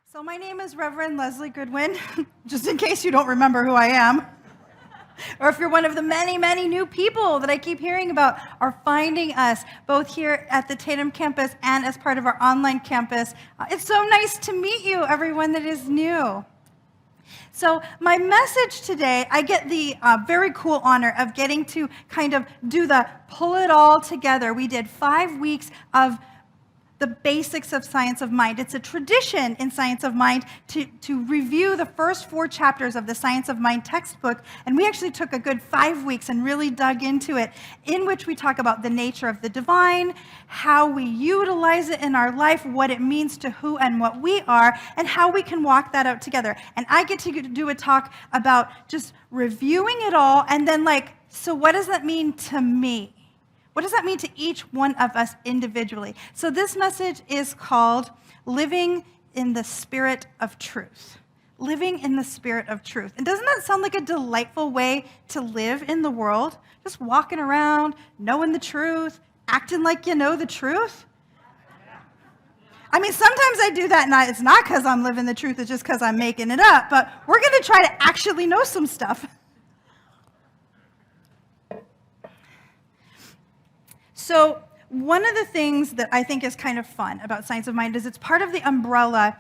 So my name is Reverend Leslie Goodwin, just in case you don't remember who I am. Or if you're one of the many, many new people that I keep hearing about are finding us, both here at the Tatum campus and as part of our online campus. It's so nice to meet you, everyone that is new. So my message today, I get the very cool honor of getting to kind of do the pull it all together. We did 5 weeks of the basics of Science of Mind. It's a tradition in Science of Mind to review the first 4 chapters of the Science of Mind textbook, and we actually took a good 5 weeks and really dug into it, in which we talk about the nature of the divine, how we utilize it in our life, what it means to who and what we are, and how we can walk that out together. And I get to do a talk about just reviewing it all, and then so what does that mean to me? What does that mean to each one of us individually? So this message is called Living in the Spirit of Truth. Living in the Spirit of Truth. And doesn't that sound like a delightful way to live in the world? Just walking around, knowing the truth, acting like you know the truth? I mean, sometimes I do that, and it's not because I'm living the truth, it's just because I'm making it up. But we're going to try to actually know some stuff. So one of the things that I think is kind of fun about Science of Mind is it's part of the umbrella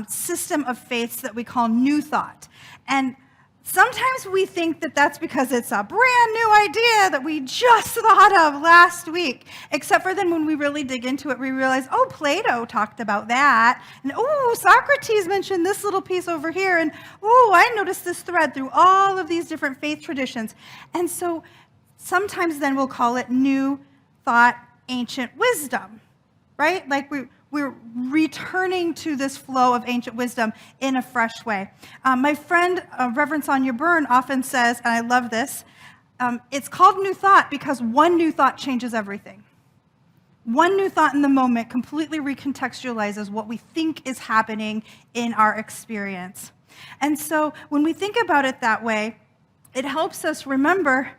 system of faiths that we call New Thought. And sometimes we think that that's because it's a brand new idea that we just thought of last week. Except for then when we really dig into it, we realize, oh, Plato talked about that. And oh, Socrates mentioned this little piece over here. And oh, I noticed this thread through all of these different faith traditions. And so sometimes then we'll call it New Thought, ancient wisdom, right? Like we're returning to this flow of ancient wisdom in a fresh way. My friend, Reverend Sonia Byrne, often says, and I love this, it's called New Thought because one new thought changes everything. One new thought in the moment completely recontextualizes what we think is happening in our experience. And so when we think about it that way, it helps us remember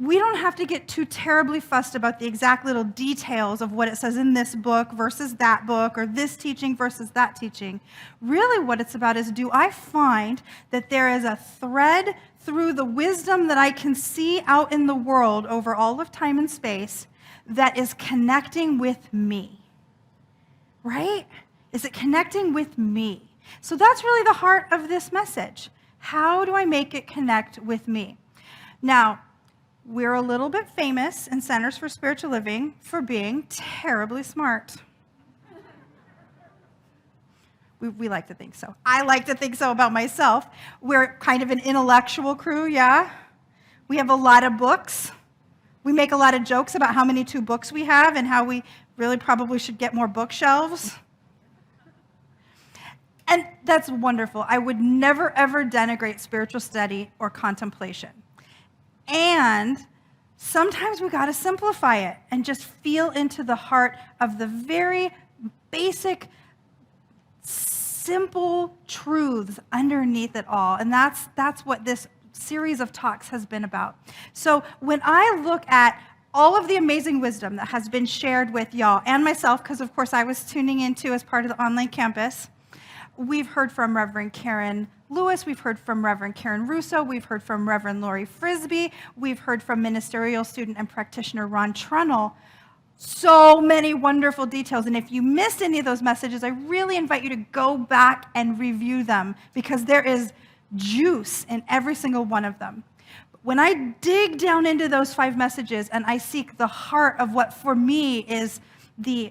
we don't have to get too terribly fussed about the exact little details of what it says in this book versus that book, or this teaching versus that teaching. Really what it's about is, do I find that there is a thread through the wisdom that I can see out in the world over all of time and space that is connecting with me? Right? Is it connecting with me? So that's really the heart of this message. How do I make it connect with me? Now, we're a little bit famous in Centers for Spiritual Living for being terribly smart. We like to think so. I like to think so about myself. We're kind of an intellectual crew, yeah? We have a lot of books. We make a lot of jokes about how many 2 books we have and how we really probably should get more bookshelves. And that's wonderful. I would never, ever denigrate spiritual study or contemplation. And sometimes we got to simplify it and just feel into the heart of the very basic, simple truths underneath it all. And that's what this series of talks has been about. So when I look at all of the amazing wisdom that has been shared with y'all and myself, because of course I was tuning into as part of the online campus, we've heard from Reverend Karen Lewis, we've heard from Reverend Karen Russo, we've heard from Reverend Lori Frisbee, we've heard from ministerial student and practitioner Ron Trunnell. So many wonderful details, and if you missed any of those messages, I really invite you to go back and review them, because there is juice in every single one of them. When I dig down into those 5 messages and I seek the heart of what for me is the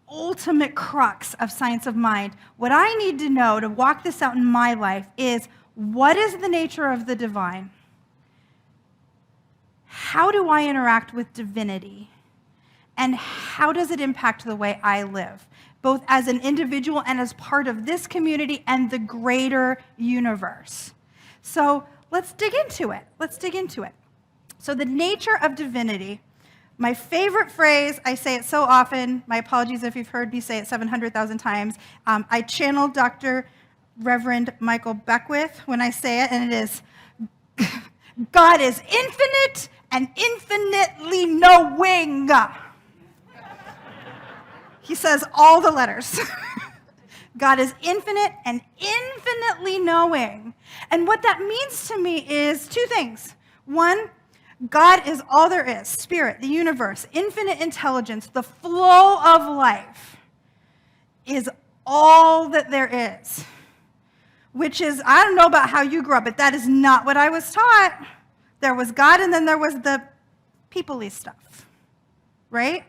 ultimate crux of Science of Mind, what I need to know to walk this out in my life is, what is the nature of the divine? How do I interact with divinity? And how does it impact the way I live, both as an individual and as part of this community and the greater universe? So let's dig into it. So the nature of divinity. My favorite phrase, I say it so often, my apologies if you've heard me say it 700,000 times. I channel Dr. Reverend Michael Beckwith when I say it, and it is, God is infinite and infinitely knowing. He says all the letters. God is infinite and infinitely knowing. And what that means to me is two things. One, God is all there is, spirit, the universe, infinite intelligence, the flow of life is all that there is. Which is, I don't know about how you grew up, but that is not what I was taught. There was God, and then there was the people-y stuff, right?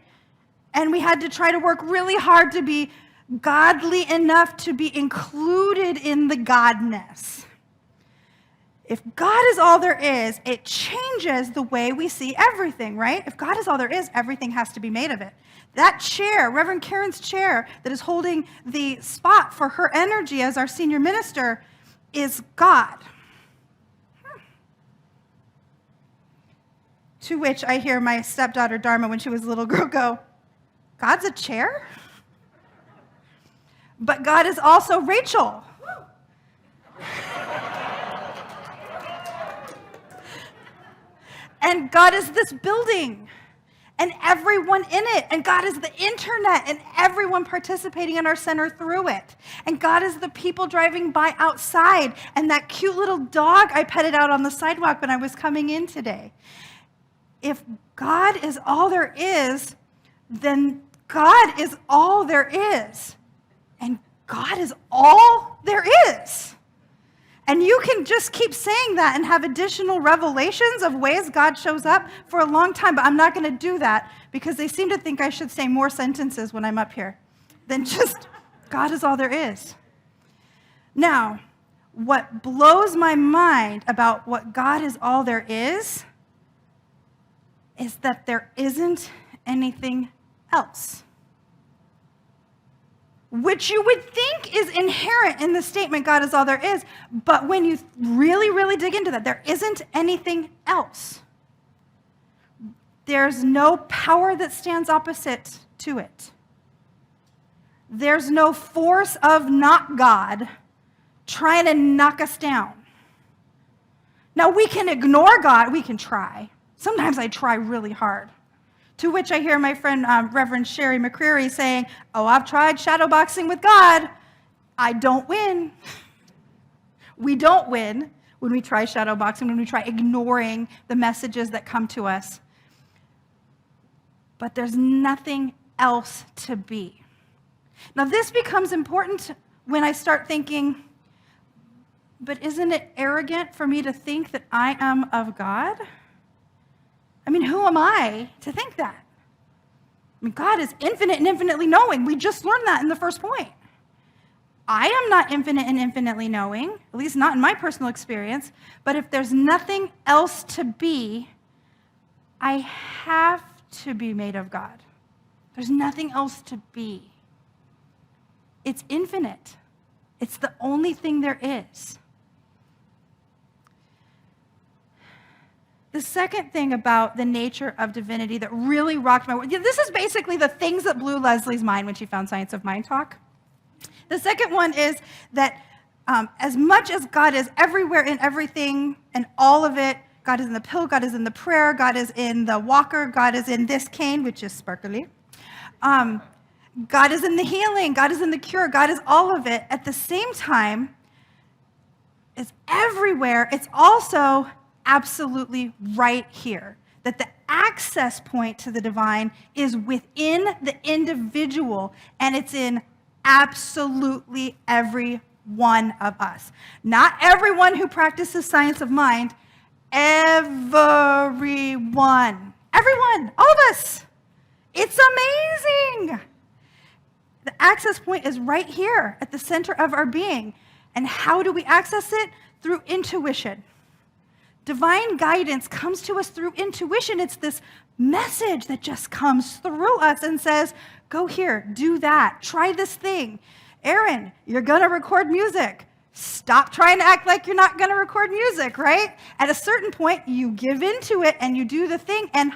And we had to try to work really hard to be godly enough to be included in the godness. If God is all there is, it changes the way we see everything, right? If God is all there is, everything has to be made of it. That chair, Reverend Karen's chair, that is holding the spot for her energy as our senior minister, is God. To which I hear my stepdaughter Dharma, when she was a little girl, go, God's a chair? But God is also Rachel. And God is this building and everyone in it. And God is the internet and everyone participating in our center through it. And God is the people driving by outside and that cute little dog I petted out on the sidewalk when I was coming in today. If God is all there is, then God is all there is. And God is all there is. And you can just keep saying that and have additional revelations of ways God shows up for a long time, but I'm not going to do that because they seem to think I should say more sentences when I'm up here than just God is all there is. Now, what blows my mind about what God is all there is that there isn't anything else. Which you would think is inherent in the statement, God is all there is, but when you really, really dig into that, there isn't anything else. There's no power that stands opposite to it. There's no force of not God trying to knock us down. Now, we can ignore God. We can try. Sometimes I try really hard. To which I hear my friend Reverend Sherry McCreary saying, oh, I've tried shadowboxing with God. I don't win. We don't win when we try shadowboxing, when we try ignoring the messages that come to us. But there's nothing else to be. Now, this becomes important when I start thinking, but isn't it arrogant for me to think that I am of God? I mean, who am I to think that? I mean, God is infinite and infinitely knowing. We just learned that in the first point. I am not infinite and infinitely knowing, at least not in my personal experience, but if there's nothing else to be, I have to be made of God. There's nothing else to be. It's infinite. It's the only thing there is. The second thing about the nature of divinity that really rocked my world, this is basically the things that blew Leslie's mind when she found Science of Mind talk. The second one is that as much as God is everywhere in everything and all of it, God is in the pill, God is in the prayer, God is in the walker, God is in this cane, which is sparkly. God is in the healing, God is in the cure, God is all of it. At the same time, it's everywhere. It's also absolutely right here, that the access point to the divine is within the individual, and it's in absolutely every one of us. Not everyone who practices science of mind, everyone. Everyone, all of us. It's amazing. The access point is right here at the center of our being. And how do we access it? Through intuition. Divine guidance comes to us through intuition. It's this message that just comes through us and says, go here, do that, try this thing. Aaron, you're going to record music. Stop trying to act like you're not going to record music, right? At a certain point, you give into it and you do the thing, and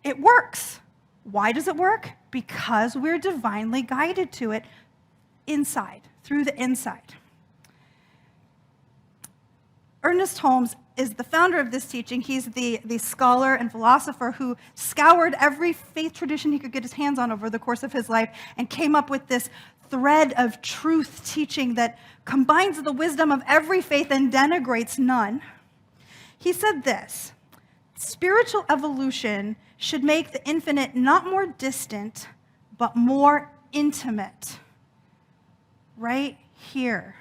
it works. Why does it work? Because we're divinely guided to it inside, through the inside. Ernest Holmes is the founder of this teaching. He's the scholar and philosopher who scoured every faith tradition he could get his hands on over the course of his life and came up with this thread of truth teaching that combines the wisdom of every faith and denigrates none. He said this: spiritual evolution should make the infinite not more distant, but more intimate. Right here.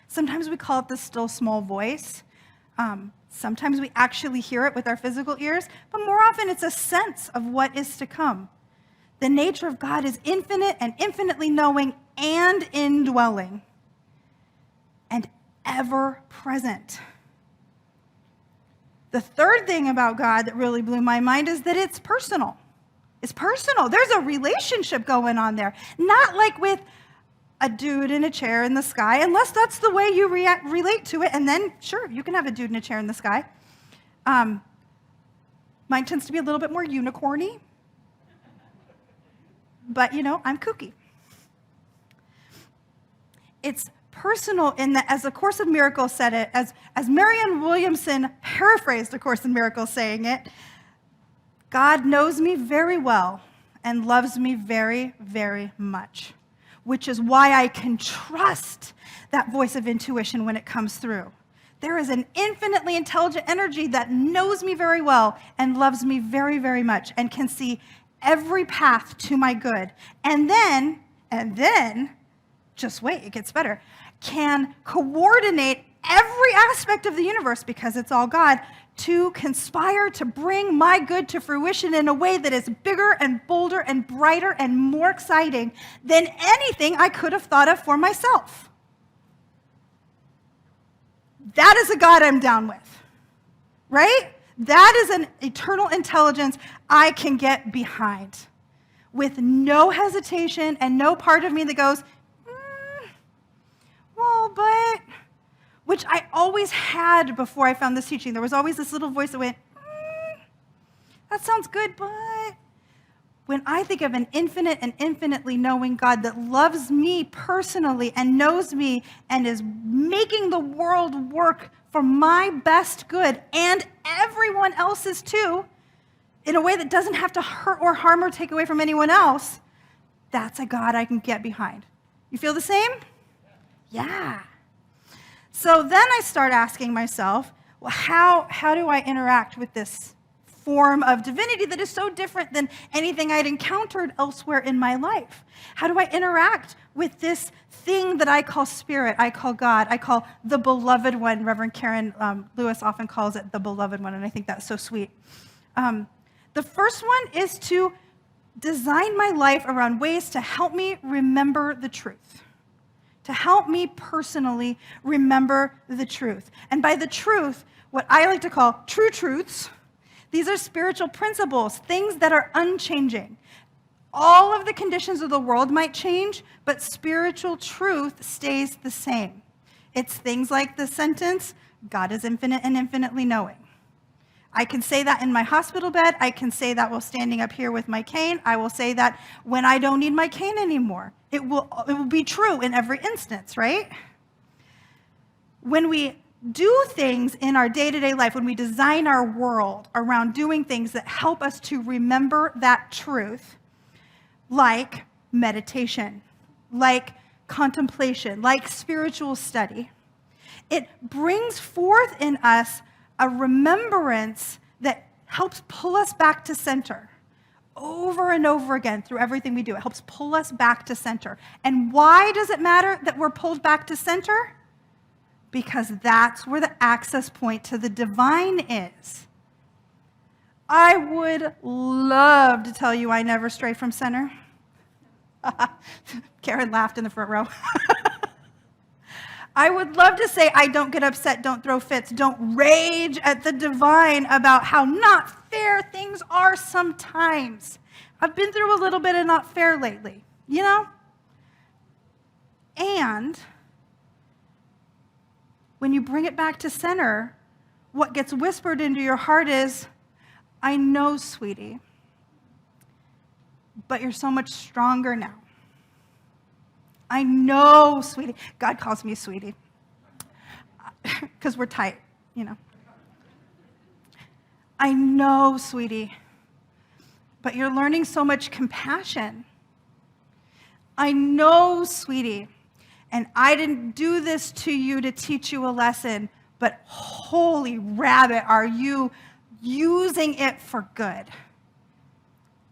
Sometimes we call it the still small voice. Sometimes we actually hear it with our physical ears, but more often it's a sense of what is to come. The nature of God is infinite and infinitely knowing and indwelling and ever present. The third thing about God that really blew my mind is that it's personal. It's personal. There's a relationship going on there. Not like with a dude in a chair in the sky, unless that's the way you relate to it, and then, sure, you can have a dude in a chair in the sky. Mine tends to be a little bit more unicorny, but, I'm kooky. It's personal in that, as A Course in Miracles said it, as Marianne Williamson paraphrased A Course in Miracles saying it, God knows me very well and loves me very, very much, which is why I can trust that voice of intuition when it comes through. There is an infinitely intelligent energy that knows me very well and loves me very, very much and can see every path to my good. And then, just wait, it gets better, can coordinate every aspect of the universe, because it's all God, to conspire to bring my good to fruition in a way that is bigger and bolder and brighter and more exciting than anything I could have thought of for myself. That is a God I'm down with, right? That is an eternal intelligence I can get behind with no hesitation and no part of me that goes, well, but, which I always had before I found this teaching. There was always this little voice that went, that sounds good, but when I think of an infinite and infinitely knowing God that loves me personally and knows me and is making the world work for my best good and everyone else's too, in a way that doesn't have to hurt or harm or take away from anyone else, that's a God I can get behind. You feel the same? Yeah. So then I start asking myself, well, how do I interact with this form of divinity that is so different than anything I'd encountered elsewhere in my life? How do I interact with this thing that I call spirit, I call God, I call the beloved one? Reverend Karen Lewis often calls it the beloved one, and I think that's so sweet. The first one is to design my life around ways to help me remember the truth, to help me personally remember the truth. And by the truth, what I like to call true truths. These are spiritual principles, things that are unchanging. All of the conditions of the world might change, but spiritual truth stays the same. It's things like the sentence, God is infinite and infinitely knowing. I can say that in my hospital bed. I can say that while standing up here with my cane. I will say that when I don't need my cane anymore. It will be true in every instance, right? When we do things in our day-to-day life, when we design our world around doing things that help us to remember that truth, like meditation, like contemplation, like spiritual study, it brings forth in us a remembrance that helps pull us back to center over and over again through everything we do. It helps pull us back to center. And why does it matter that we're pulled back to center? Because that's where the access point to the divine is. I would love to tell you I never stray from center. Karen laughed in the front row. I would love to say I don't get upset, don't throw fits, don't rage at the divine about how not fair things are sometimes. I've been through a little bit of not fair lately, you know? And when you bring it back to center, what gets whispered into your heart is, I know, sweetie, but you're so much stronger now. I know, sweetie. God calls me sweetie because we're tight, you know. I know, sweetie, but you're learning so much compassion. I know, sweetie, and I didn't do this to you to teach you a lesson, but holy rabbit, are you using it for good?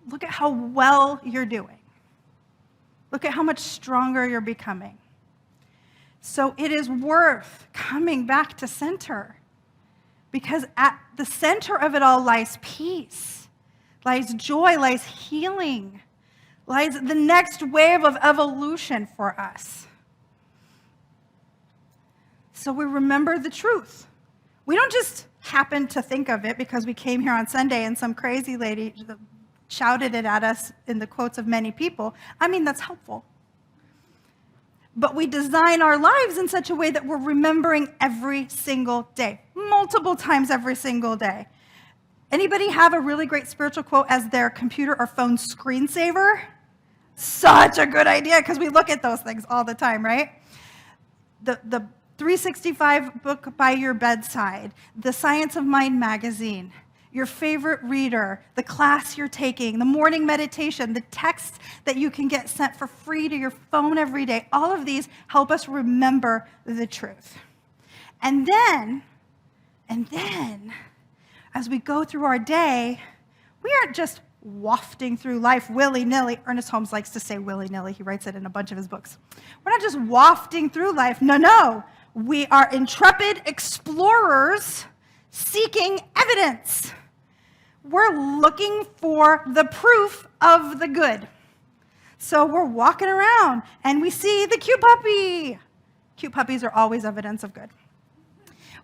Look at how well you're doing. Look at how much stronger you're becoming. So it is worth coming back to center, because at the center of it all lies peace, lies joy, lies healing, lies the next wave of evolution for us. So we remember the truth. We don't just happen to think of it because we came here on Sunday and some crazy lady shouted it at us in the quotes of many people. I mean, that's helpful. But we design our lives in such a way that we're remembering every single day, multiple times every single day. Anybody have a really great spiritual quote as their computer or phone screensaver? Such a good idea, because we look at those things all the time, right? The 365 book by your bedside, the Science of Mind magazine, your favorite reader, the class you're taking, the morning meditation, the texts that you can get sent for free to your phone every day. All of these help us remember the truth. And then, as we go through our day, we aren't just wafting through life willy-nilly. Ernest Holmes likes to say willy-nilly. He writes it in a bunch of his books. We're not just wafting through life. No. We are intrepid explorers seeking evidence. We're looking for the proof of the good. So we're walking around and we see the cute puppy. Cute puppies are always evidence of good.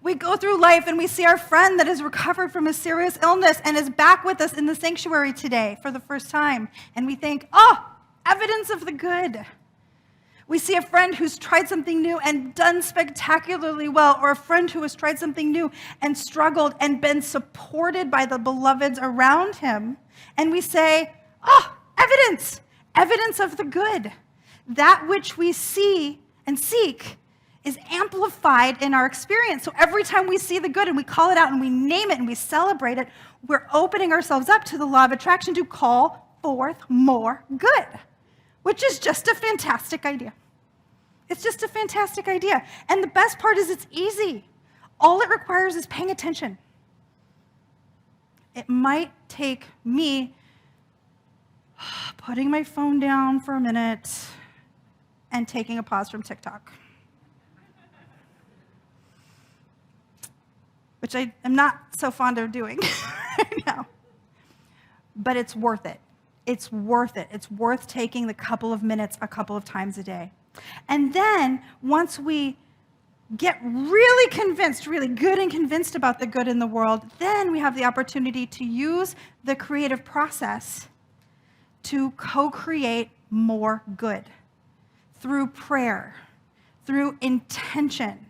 We go through life and we see our friend that has recovered from a serious illness and is back with us in the sanctuary today for the first time. And we think, oh, evidence of the good. We see a friend who's tried something new and done spectacularly well, or a friend who has tried something new and struggled and been supported by the beloveds around him. And we say, oh, evidence of the good. That which we see and seek is amplified in our experience. So every time we see the good and we call it out and we name it and we celebrate it, we're opening ourselves up to the law of attraction to call forth more good, which is just a fantastic idea. It's just a fantastic idea. And the best part is it's easy. All it requires is paying attention. It might take me putting my phone down for a minute and taking a pause from TikTok, which I am not so fond of doing right now. But it's worth it. It's worth it. It's worth taking the couple of minutes a couple of times a day. And then once we get really convinced, really good and convinced about the good in the world, then we have the opportunity to use the creative process to co-create more good through prayer, through intention,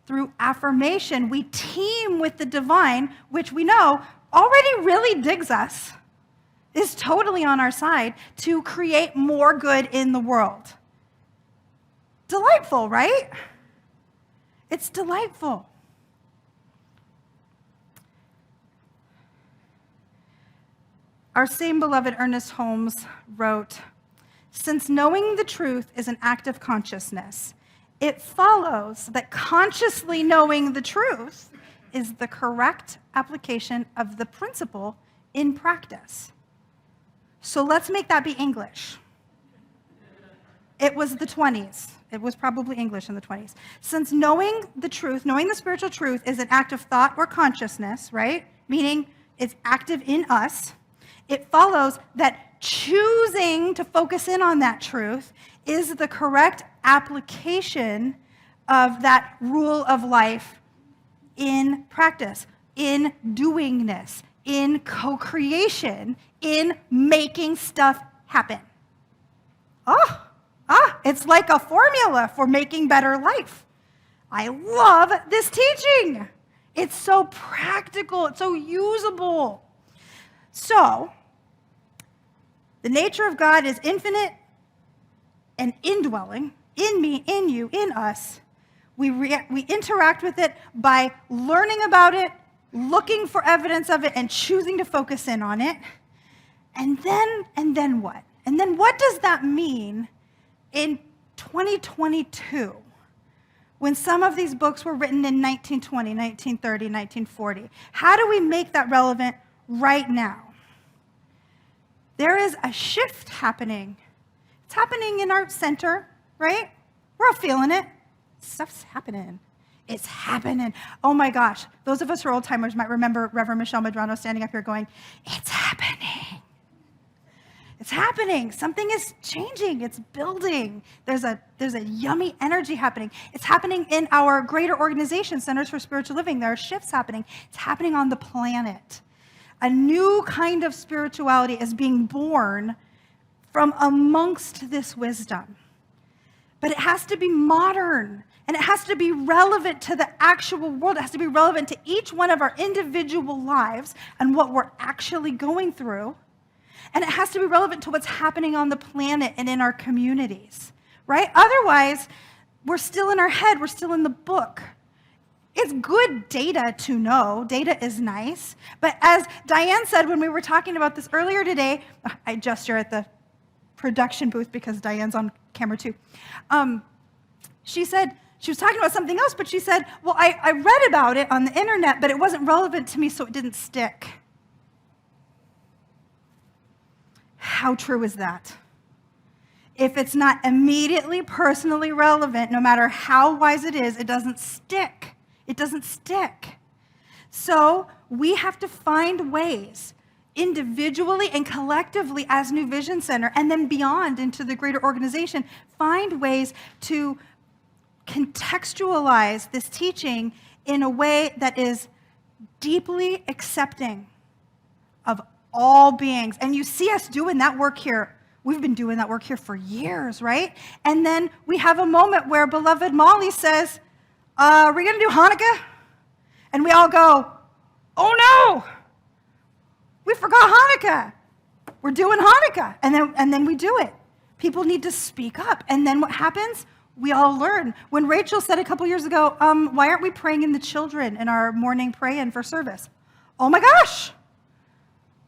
through affirmation. We team with the divine, which we know already really digs us, is totally on our side, to create more good in the world. Delightful, right? It's delightful. Our same beloved Ernest Holmes wrote, "Since knowing the truth is an act of consciousness, it follows that consciously knowing the truth is the correct application of the principle in practice." So let's make that be English. It was the 20s. It was probably English in the 20s. Since knowing the truth, knowing the spiritual truth is an act of thought or consciousness, right? Meaning it's active in us. It follows that choosing to focus in on that truth is the correct application of that rule of life in practice, in doingness, in co-creation, in making stuff happen. It's like a formula for making better life. I love this teaching. It's so practical. It's so usable. So, the nature of God is infinite and indwelling in me, in you, in us. We interact with it by learning about it, looking for evidence of it, and choosing to focus in on it. And then what? And then what does that mean in 2022, when some of these books were written in 1920, 1930, 1940, how do we make that relevant right now? There is a shift happening. It's happening in our center, right? We're all feeling it. Stuff's happening. It's happening. Oh my gosh. Those of us who are old timers might remember Reverend Michelle Medrano standing up here going, it's happening. It's happening. Something is changing. It's building. There's a yummy energy happening. It's happening in our greater organization, Centers for Spiritual Living. There are shifts happening. It's happening on the planet. A new kind of spirituality is being born from amongst this wisdom. But it has to be modern, and it has to be relevant to the actual world. It has to be relevant to each one of our individual lives and what we're actually going through. And it has to be relevant to what's happening on the planet and in our communities, right? Otherwise, we're still in our head. We're still in the book. It's good data to know. Data is nice. But as Diane said when we were talking about this earlier today, I gesture at the production booth because Diane's on camera too. She said, she was talking about something else, but she said, well, I read about it on the internet, but it wasn't relevant to me, so it didn't stick. How true is that? If it's not immediately personally relevant, no matter how wise it is, it doesn't stick. It doesn't stick. So we have to find ways, individually and collectively as New Vision Center, and then beyond into the greater organization, find ways to contextualize this teaching in a way that is deeply accepting of all beings. And you see us doing that work here. We've been doing that work here for years, right? And then we have a moment where beloved Molly says, are we going to do Hanukkah? And we all go, oh no, we forgot Hanukkah. We're doing Hanukkah. And then we do it. People need to speak up. And then what happens? We all learn. When Rachel said a couple years ago, why aren't we praying in the children in our morning pray-in for service? Oh my gosh.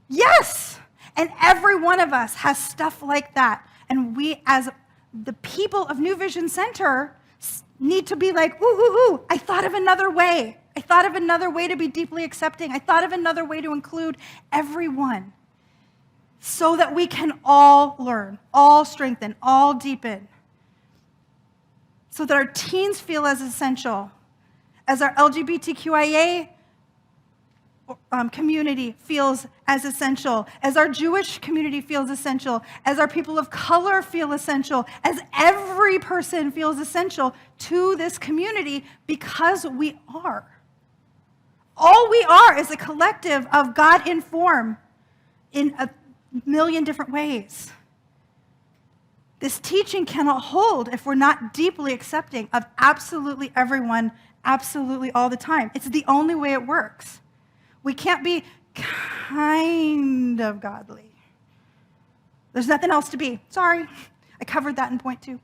Yes. And every one of us has stuff like that. And we, as the people of New Vision Center, need to be like, ooh, I thought of another way. I thought of another way to be deeply accepting. I thought of another way to include everyone so that we can all learn, all strengthen, all deepen, so that our teens feel as essential, as our LGBTQIA community feels as essential, as our Jewish community feels essential, as our people of color feel essential, as every person feels essential to this community, because we are. All we are is a collective of God in form in a million different ways. This teaching cannot hold if we're not deeply accepting of absolutely everyone, absolutely all the time. It's the only way it works. We can't be kind of godly. There's nothing else to be. Sorry, I covered that in point 2.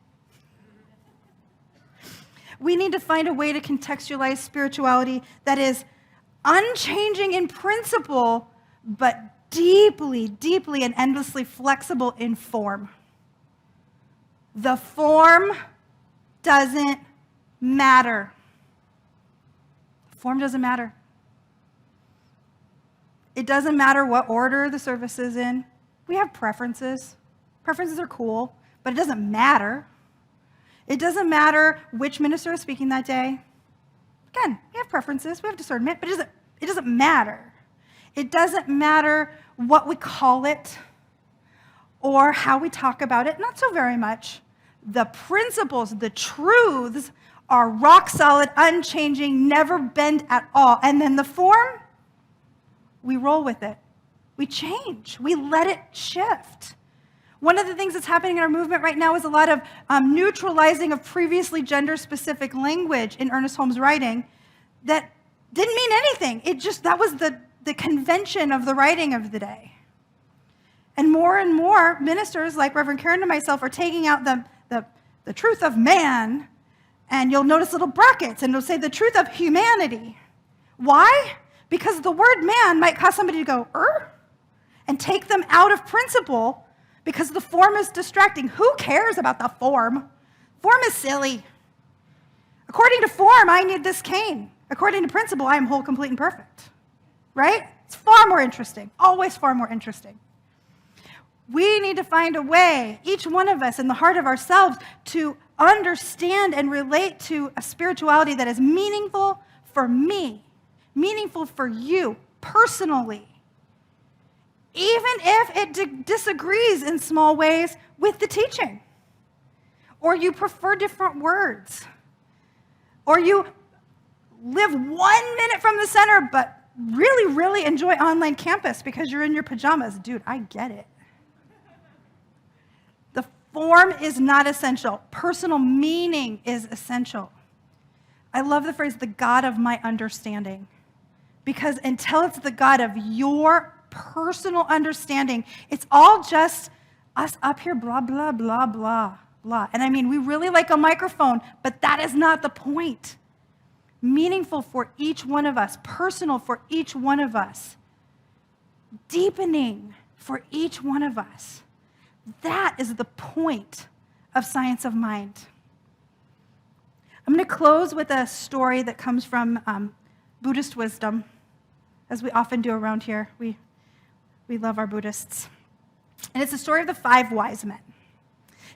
We need to find a way to contextualize spirituality that is unchanging in principle, but deeply, deeply and endlessly flexible in form. The form doesn't matter. Form doesn't matter. It doesn't matter what order the service is in. We have preferences. Preferences are cool, but it doesn't matter. It doesn't matter which minister is speaking that day. Again, we have preferences, we have discernment, but it doesn't matter. It doesn't matter what we call it or how we talk about it, not so very much. The principles, the truths are rock solid, unchanging, never bend at all. And then the form, we roll with it. We change. We let it shift. One of the things that's happening in our movement right now is a lot of neutralizing of previously gender-specific language in Ernest Holmes' writing that didn't mean anything. That was the convention of the writing of the day. And more ministers like Reverend Karen and myself are taking out the truth of man, and you'll notice little brackets, and it'll say the truth of humanity. Why? Because the word man might cause somebody to go, and take them out of principle, because the form is distracting. Who cares about the form? Form is silly. According to form, I need this cane. According to principle, I am whole, complete, and perfect. Right? It's far more interesting, always far more interesting. We need to find a way, each one of us in the heart of ourselves, to understand and relate to a spirituality that is meaningful for me, meaningful for you personally, even if it disagrees in small ways with the teaching, or you prefer different words, or you live 1 minute from the center but really, really enjoy online campus because you're in your pajamas. Dude, I get it. The form is not essential. Personal meaning is essential. I love the phrase, the God of my understanding, because until it's the God of your personal understanding, it's all just us up here, blah, blah, blah, blah, blah. And I mean, we really like a microphone, but that is not the point. Meaningful for each one of us, personal for each one of us, deepening for each one of us. That is the point of science of mind. I'm going to close with a story that comes from Buddhist wisdom, as we often do around here. We love our Buddhists. And it's the story of the 5 wise men.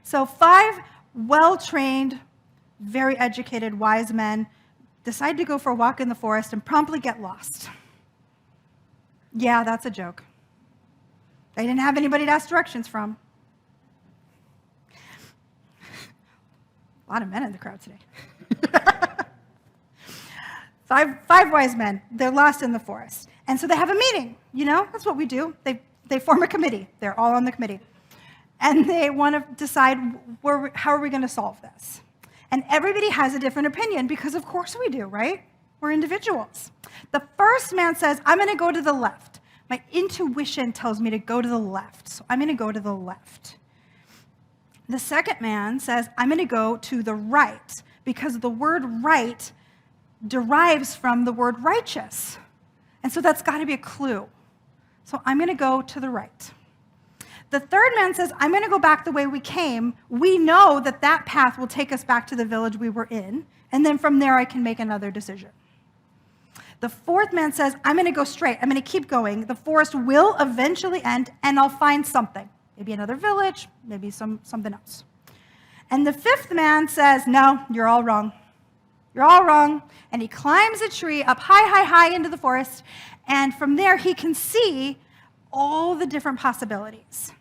So 5 well-trained, very educated wise men decide to go for a walk in the forest and promptly get lost. Yeah, that's a joke. They didn't have anybody to ask directions from. A lot of men in the crowd today. 5 wise men, they're lost in the forest. And so they have a meeting, that's what we do. They form a committee. They're all on the committee. And they want to decide how are we going to solve this. And everybody has a different opinion because of course we do, right? We're individuals. The first man says, I'm going to go to the left. My intuition tells me to go to the left, so I'm going to go to the left. The second man says, I'm going to go to the right because the word right derives from the word righteous. And so that's got to be a clue. So I'm going to go to the right. The third man says, I'm going to go back the way we came. We know that that path will take us back to the village we were in, and then from there I can make another decision. The fourth man says, I'm going to go straight. I'm going to keep going. The forest will eventually end, and I'll find something. Maybe another village, maybe something else. And the fifth man says, no, you're all wrong. You're all wrong. And he climbs a tree up high into the forest, and from there he can see all the different possibilities.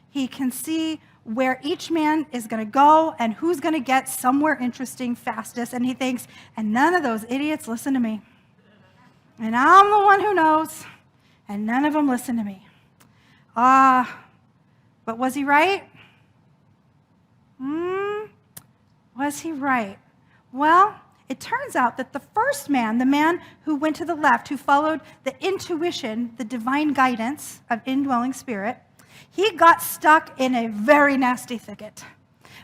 He can see where each man is going to go and who's going to get somewhere interesting fastest. And he thinks, and none of those idiots listen to me. And I'm the one who knows, and none of them listen to me. But was he right? Was he right? Well, it turns out that the first man, the man who went to the left, who followed the intuition, the divine guidance of indwelling spirit, he got stuck in a very nasty thicket.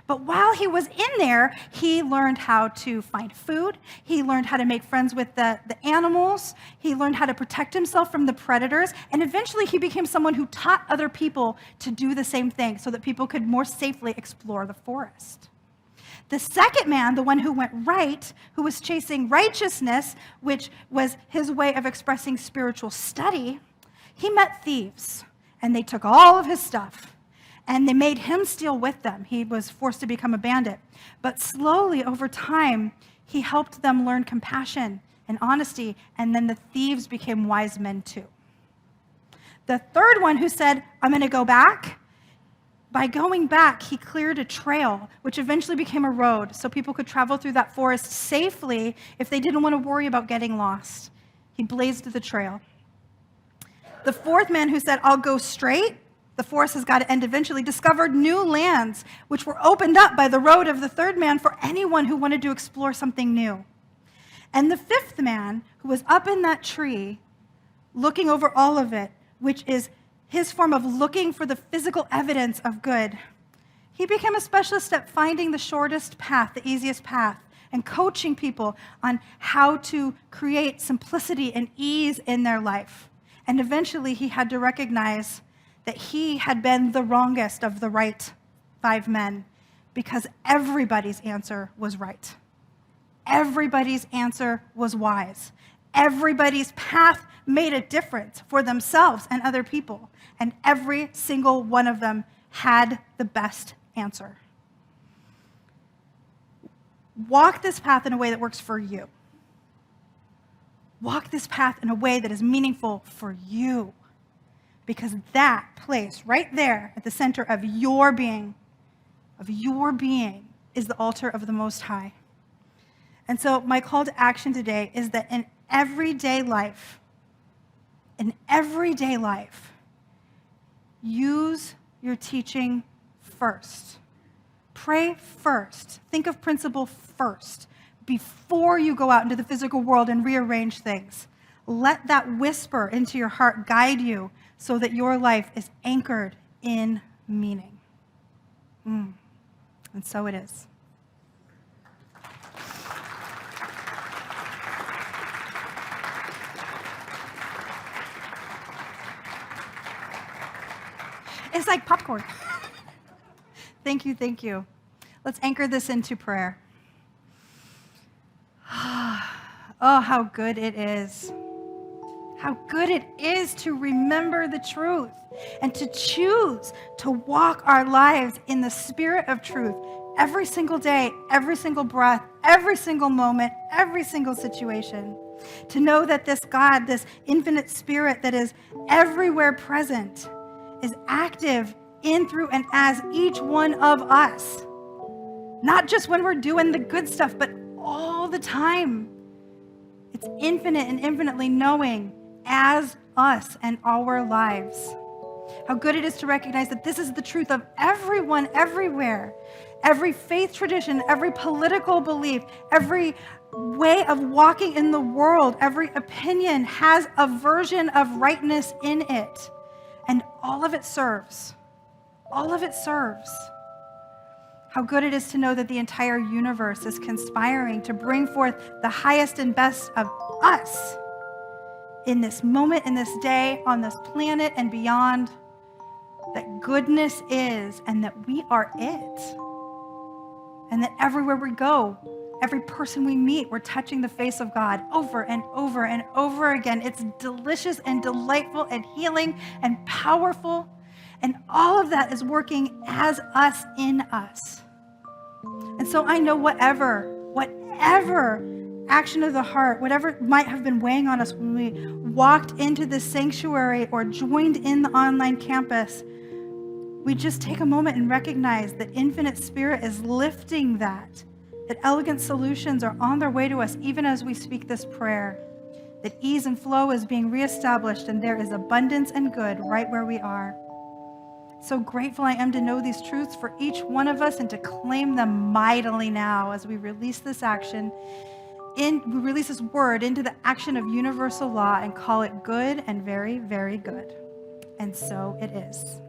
But while he was in there, he learned how to find food. He learned how to make friends with the animals. He learned how to protect himself from the predators. And eventually he became someone who taught other people to do the same thing so that people could more safely explore the forest. The second man, the one who went right, who was chasing righteousness, which was his way of expressing spiritual study, he met thieves, and they took all of his stuff, and they made him steal with them. He was forced to become a bandit. But slowly, over time, he helped them learn compassion and honesty, and then the thieves became wise men too. The third one who said, I'm going to go back, by going back, he cleared a trail, which eventually became a road, so people could travel through that forest safely if they didn't want to worry about getting lost. He blazed the trail. The fourth man who said, I'll go straight, the forest has got to end eventually, discovered new lands, which were opened up by the road of the third man for anyone who wanted to explore something new. And the fifth man, who was up in that tree, looking over all of it, which is his form of looking for the physical evidence of good, he became a specialist at finding the shortest path, the easiest path, and coaching people on how to create simplicity and ease in their life. And eventually he had to recognize that he had been the wrongest of the right 5 men because everybody's answer was right. Everybody's answer was wise. Everybody's path made a difference for themselves and other people. And every single one of them had the best answer. Walk this path in a way that works for you. Walk this path in a way that is meaningful for you. Because that place right there at the center of your being, is the altar of the Most High. And so my call to action today is that in everyday life, use your teaching first. Pray first. Think of principle first before you go out into the physical world and rearrange things. Let that whisper into your heart guide you so that your life is anchored in meaning. And so it is. It's like popcorn. Thank you, thank you. Let's anchor this into prayer. Oh, how good it is. How good it is to remember the truth and to choose to walk our lives in the spirit of truth every single day, every single breath, every single moment, every single situation. To know that this God, this infinite spirit that is everywhere present, is active in, through, and as each one of us. Not just when we're doing the good stuff, but all the time. It's infinite and infinitely knowing as us and our lives. How good it is to recognize that this is the truth of everyone, everywhere. Every faith tradition, every political belief, every way of walking in the world, every opinion has a version of rightness in it. And all of it serves. All of it serves. How good it is to know that the entire universe is conspiring to bring forth the highest and best of us in this moment, in this day, on this planet and beyond. That goodness is, and that we are it. And that everywhere we go, every person we meet, we're touching the face of God over and over and over again. It's delicious and delightful and healing and powerful. And all of that is working as us, in us. And so I know whatever action of the heart, whatever might have been weighing on us when we walked into this sanctuary or joined in the online campus, we just take a moment and recognize that infinite spirit is lifting that elegant solutions are on their way to us even as we speak this prayer, that ease and flow is being reestablished and there is abundance and good right where we are. So grateful I am to know these truths for each one of us and to claim them mightily now as we release this action, we release this word into the action of universal law and call it good and very, very good. And so it is.